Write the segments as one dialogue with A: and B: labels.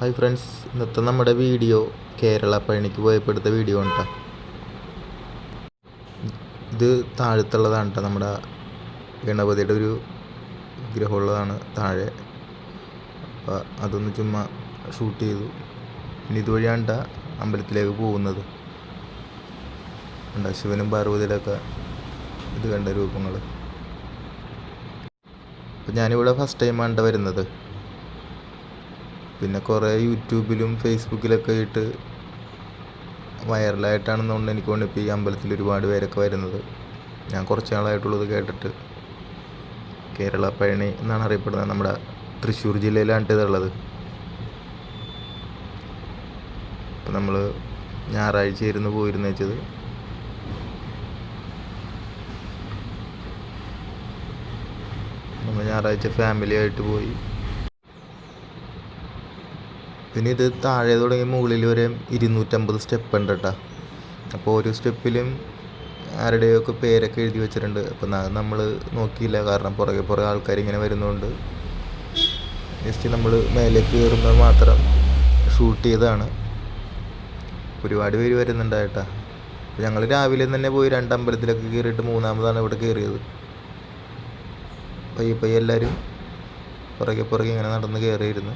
A: Hi friends, ഇന്നത്തെ നമ്മുടെ video Kerala പഴനിക്ക് പോയപ്പോൾ എടുത്ത വീഡിയോ ആണ് കേട്ടോ. ഇത് താഴത്തുള്ളതാണ് കേട്ടോ, നമ്മുടെ ഗണപതിയുടെ ഒരു വിഗ്രഹമുള്ളതാണ് താഴെ. അപ്പോൾ അതൊന്ന് ചുമ്മാ ഷൂട്ട് ചെയ്തു. പിന്നെ ഇതുവഴിയാണ് കേട്ടോ അമ്പലത്തിലേക്ക് പോകുന്നത്. കണ്ട ശിവനും പാർവതിയുടെ ഒക്കെ ഇത് കണ്ട രൂപങ്ങൾ. അപ്പോൾ ഞാനിവിടെ ഫസ്റ്റ് ടൈമാണ് കേട്ടോ വരുന്നത്. പിന്നെ കുറേ യൂട്യൂബിലും ഫേസ്ബുക്കിലൊക്കെ ആയിട്ട് വൈറലായിട്ടാണെന്നുകൊണ്ട് എനിക്ക് തോന്നുന്നു ഇപ്പോൾ ഈ അമ്പലത്തിൽ ഒരുപാട് പേരൊക്കെ വരുന്നത്. ഞാൻ കുറച്ച് നാളായിട്ടുള്ളത് കേട്ടിട്ട്. കേരള പഴനി എന്നാണ് അറിയപ്പെടുന്നത്. നമ്മുടെ തൃശ്ശൂർ ജില്ലയിലാണ് ഇതുള്ളത്. അപ്പോൾ നമ്മൾ ഞായറാഴ്ച ആയിരുന്നു പോയിരുന്നു വെച്ചത്. നമ്മൾ ഞായറാഴ്ച ഫാമിലി ആയിട്ട് പോയി. പിന്നെ ഇത് താഴെ തുടങ്ങി മുകളിൽ വരെ 250 സ്റ്റെപ്പ് ഉണ്ട് കേട്ടോ. അപ്പോൾ ഓരോ സ്റ്റെപ്പിലും ആരുടെയൊക്കെ പേരൊക്കെ എഴുതി വെച്ചിട്ടുണ്ട്. അപ്പം നമ്മൾ നോക്കിയില്ല, കാരണം പുറകെ ആൾക്കാർ ഇങ്ങനെ വരുന്നതുകൊണ്ട് ജസ്റ്റ് നമ്മൾ മേലേക്ക് കയറുമ്പോൾ മാത്രം ഷൂട്ട് ചെയ്തതാണ്. ഒരുപാട് പേര് വരുന്നുണ്ടായിട്ടാ. അപ്പോൾ ഞങ്ങൾ രാവിലെ തന്നെ പോയി 2 അമ്പലത്തിലൊക്കെ കയറിയിട്ട് 3-ാമതാണ് ഇവിടെ കയറിയത്. പയ്യെ എല്ലാവരും പുറകെ ഇങ്ങനെ നടന്ന് കയറിയിരുന്നു.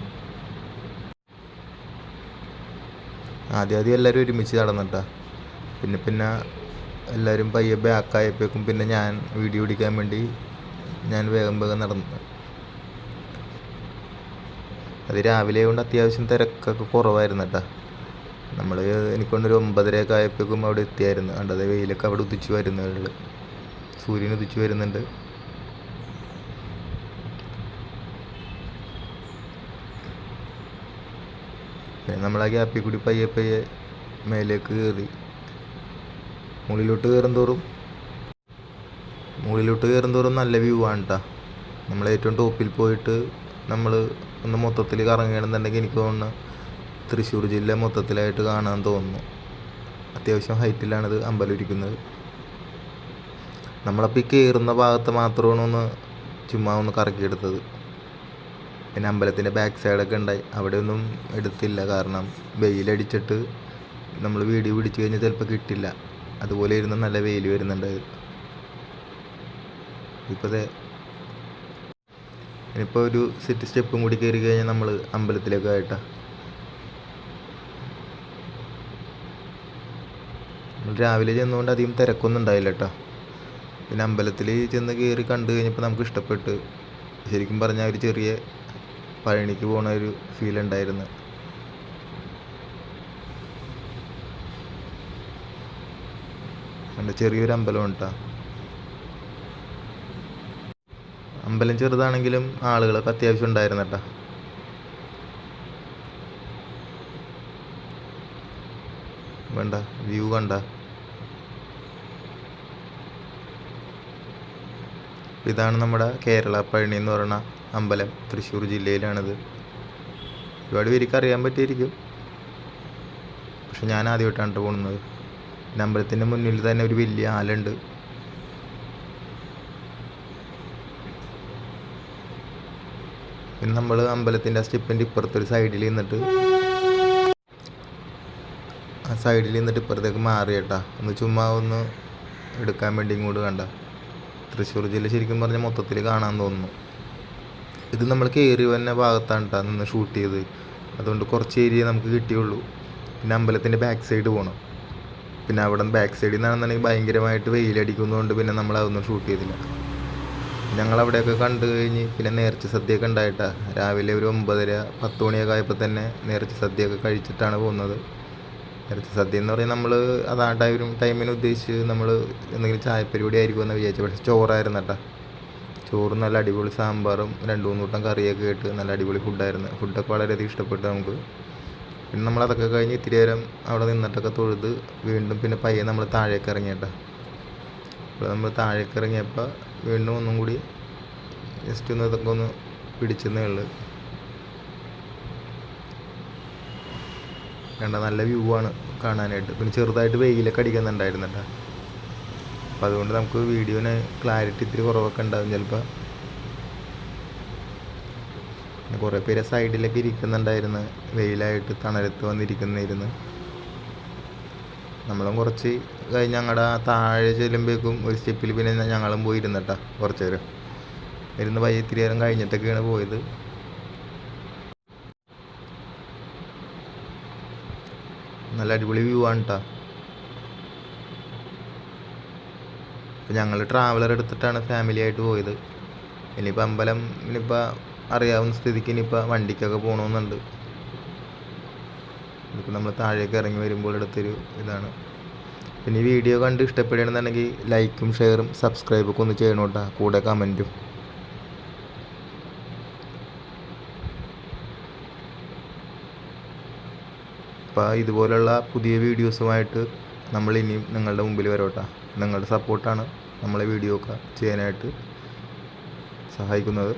A: ആദ്യം എല്ലാവരും ഒരുമിച്ച് നടന്നിട്ടാ. പിന്നെ എല്ലാവരും പയ്യെ ബാക്കായപ്പോഴേക്കും പിന്നെ ഞാൻ വീഡിയോ പിടിക്കാൻ വേണ്ടി ഞാൻ വേഗം നടന്നു. അത് രാവിലെ കൊണ്ട് അത്യാവശ്യം തിരക്കൊക്കെ കുറവായിരുന്നു കേട്ടോ. നമ്മൾ എനിക്കൊണ്ടൊരു 9:30 ആയപ്പോഴേക്കും അവിടെ എത്തിയായിരുന്നു. കണ്ടത് വെയിലൊക്കെ അവിടെ ഉദിച്ചു വരുന്നുള്ളു, സൂര്യൻ ഉദിച്ചു വരുന്നുണ്ട്. പിന്നെ നമ്മൾ ആ ഗ്യാപ്പിൽ കൂടി പയ്യെ മേലേക്ക് കയറി. മുകളിലോട്ട് കയറുന്തോറും നല്ല വ്യൂ ആണ് കേട്ടോ. നമ്മൾ ഏറ്റവും ടോപ്പിൽ പോയിട്ട് നമ്മൾ ഒന്ന് മൊത്തത്തിൽ കറങ്ങുകയാണെന്നുണ്ടെങ്കിൽ എനിക്ക് തോന്നുന്നു തൃശ്ശൂർ ജില്ല മൊത്തത്തിലായിട്ട് കാണാൻ തോന്നുന്നു. അത്യാവശ്യം ഹൈറ്റിലാണിത് അമ്പലം ഇരിക്കുന്നത്. നമ്മളപ്പോൾ ഈ കയറുന്ന ഭാഗത്ത് മാത്രമാണ് ചുമ്മാ ഒന്ന് കറക്കിയെടുത്തത്. പിന്നെ അമ്പലത്തിൻ്റെ ബാക്ക് സൈഡൊക്കെ ഉണ്ടായി, അവിടെയൊന്നും എടുത്തില്ല, കാരണം വെയിലടിച്ചിട്ട് നമ്മൾ വീഡിയോ പിടിച്ചു കഴിഞ്ഞാൽ ചിലപ്പോൾ കിട്ടില്ല. അതുപോലെ ഇരുന്ന് നല്ല വെയിൽ വരുന്നുണ്ടായത്. ഇനിയിപ്പോൾ ഒരു സെറ്റ് സ്റ്റെപ്പും കൂടി കയറി കഴിഞ്ഞാൽ നമ്മൾ അമ്പലത്തിലേക്ക് ആയിട്ടാണ്. നമ്മൾ രാവിലെ ചെന്നുകൊണ്ട് അധികം തിരക്കൊന്നും ഉണ്ടായില്ല കേട്ടോ. പിന്നെ അമ്പലത്തിൽ ചെന്ന് കയറി കണ്ടു കഴിഞ്ഞപ്പോൾ നമുക്ക് ഇഷ്ടപ്പെട്ട്. ശരിക്കും പറഞ്ഞാൽ ഒരു ചെറിയ പഴനിക്ക് പോണ ഒരു ഫീൽ ഉണ്ടായിരുന്നു. എൻ്റെ ചെറിയൊരു അമ്പലം കേട്ടോ. അമ്പലം ചെറുതാണെങ്കിലും ആളുകളൊക്കെ അത്യാവശ്യം ഉണ്ടായിരുന്നു കേട്ടോ. വേണ്ട വ്യൂ കണ്ട. ഇതാണ് നമ്മുടെ കേരള പഴനി എന്ന് പറയുന്ന അമ്പലം. തൃശ്ശൂർ ജില്ലയിലാണിത്. ഒരുപാട് പേർക്ക് അറിയാൻ പറ്റിയിരിക്കും, പക്ഷെ ഞാൻ ആദ്യമായിട്ടാണ് പോകുന്നത്. പിന്നെ അമ്പലത്തിൻ്റെ മുന്നിൽ തന്നെ ഒരു വലിയ ആലുണ്ട്. പിന്നെ നമ്മൾ അമ്പലത്തിൻ്റെ ആ സ്റ്റെപ്പിൻ്റെ ഇപ്പുറത്തൊരു സൈഡിൽ നിന്നിട്ട് ഇപ്പുറത്തേക്ക് മാറി കേട്ടാ. ഒന്ന് ചുമ്മാ ഒന്ന് എടുക്കാൻ വേണ്ടി ഇങ്ങോട്ട് കണ്ട. തൃശ്ശൂർ ജില്ല ശരിക്കും പറഞ്ഞാൽ മൊത്തത്തിൽ കാണാൻ തോന്നുന്നു. ഇത് നമ്മൾ കയറി വന്ന ഭാഗത്താണ് കേട്ടോ നിന്ന് ഷൂട്ട് ചെയ്ത്. അതുകൊണ്ട് കുറച്ച് ഏരിയ നമുക്ക് കിട്ടിയുള്ളൂ. പിന്നെ അമ്പലത്തിൻ്റെ ബാക്ക് സൈഡ് പോകണം. പിന്നെ അവിടെ ബാക്ക് സൈഡിൽ നിന്നാണെന്നുണ്ടെങ്കിൽ ഭയങ്കരമായിട്ട് വെയിലടിക്കുന്നതുകൊണ്ട് പിന്നെ നമ്മൾ അതൊന്നും ഷൂട്ട് ചെയ്തില്ല. ഞങ്ങളവിടെയൊക്കെ കണ്ടു കഴിഞ്ഞ് പിന്നെ നേർച്ച സദ്യയൊക്കെ ഉണ്ടായിട്ടാ. രാവിലെ ഒരു 9:30-10 മണിയൊക്കെ ആയപ്പോൾ തന്നെ നേർച്ച സദ്യയൊക്കെ കഴിച്ചിട്ടാണ് പോകുന്നത്. നേർച്ച സദ്യ എന്ന് പറയുന്നത് നമ്മൾ അതാ ടൈമിന് ഉദ്ദേശിച്ച് നമ്മൾ എന്തെങ്കിലും ചായപ്പരിപാടി ആയിരിക്കുമെന്ന് വിചാരിച്ചു. പക്ഷേ ചോറായിരുന്നു കേട്ടോ. ചോറ് നല്ല അടിപൊളി സാമ്പാറും 2-3 കൂട്ടം കറിയൊക്കെ ഇട്ട് നല്ല അടിപൊളി ഫുഡായിരുന്നു. ഫുഡൊക്കെ വളരെയധികം ഇഷ്ടപ്പെട്ടു നമുക്ക്. പിന്നെ നമ്മളതൊക്കെ കഴിഞ്ഞ് ഇത്തിരി നേരം അവിടെ നിന്നിട്ടൊക്കെ തൊഴുത് വീണ്ടും പിന്നെ പയ്യെ നമ്മൾ താഴേക്ക് ഇറങ്ങിയിട്ടാ. അപ്പോൾ നമ്മൾ താഴേക്ക് ഇറങ്ങിയപ്പോൾ വീണ്ടും ഒന്നും കൂടി ജസ്റ്റ് ഒന്ന് ഇതൊക്കെ ഒന്ന് പിടിച്ചെന്നേ ഉള്ളു. കണ്ട നല്ല വ്യൂ ആണ് കാണാനായിട്ട്. പിന്നെ ചെറുതായിട്ട് വെയിലൊക്കെ അടിക്കുന്നുണ്ടായിരുന്നു കേട്ടോ. അപ്പോൾ അതുകൊണ്ട് നമുക്ക് വീഡിയോന് ക്ലാരിറ്റി ഇത്തിരി കുറവൊക്കെ ഉണ്ടാവും ചിലപ്പോൾ. പിന്നെ കുറേ പേര് സൈഡിലൊക്കെ ഇരിക്കുന്നുണ്ടായിരുന്നു, വെയിലായിട്ട് തണലത്ത് വന്നിരിക്കുന്നിരുന്ന്. നമ്മളും കുറച്ച് കഴിഞ്ഞ് ഞങ്ങളുടെ താഴെ ചെല്ലുമ്പോഴേക്കും ഒരു സ്റ്റെപ്പിൽ പിന്നെ ഞങ്ങളും പോയി ഇരുന്നിട്ടാ കുറച്ച് നേരം ഇരുന്ന് ഇത്തിരി നേരം കഴിഞ്ഞിട്ടൊക്കെയാണ് പോയത്. നല്ല അടിപൊളി വ്യൂ ആണ് കേട്ടോ. ഇപ്പം ഞങ്ങൾ ട്രാവലർ എടുത്തിട്ടാണ് ഫാമിലി ആയിട്ട് പോയത്. ഇനിയിപ്പോൾ അമ്പലം ഇനിയിപ്പോൾ അറിയാവുന്ന സ്ഥിതിക്ക് ഇനിയിപ്പോൾ വണ്ടിക്കൊക്കെ പോകണമെന്നുണ്ട്. ഇതിപ്പോൾ നമ്മൾ താഴേക്ക് ഇറങ്ങി വരുമ്പോൾ എടുത്തൊരു ഇതാണ്. പിന്നെ ഈ വീഡിയോ കണ്ട് ഇഷ്ടപ്പെടുകയാണെന്നുണ്ടെങ്കിൽ ലൈക്കും ഷെയറും സബ്സ്ക്രൈബൊക്കെ ഒന്ന് ചെയ്യണം കേട്ടോ, കൂടെ കമൻറ്റും. അപ്പോൾ ഇതുപോലുള്ള പുതിയ വീഡിയോസുമായിട്ട് നമ്മൾ ഇനിയും നിങ്ങളുടെ മുമ്പിൽ വരും കേട്ടോ. നിങ്ങളുടെ സപ്പോർട്ടാണ് നമ്മളെ വീഡിയോ ഒക്കെ ചെയ്യാനായിട്ട് സഹായിക്കുന്നത്.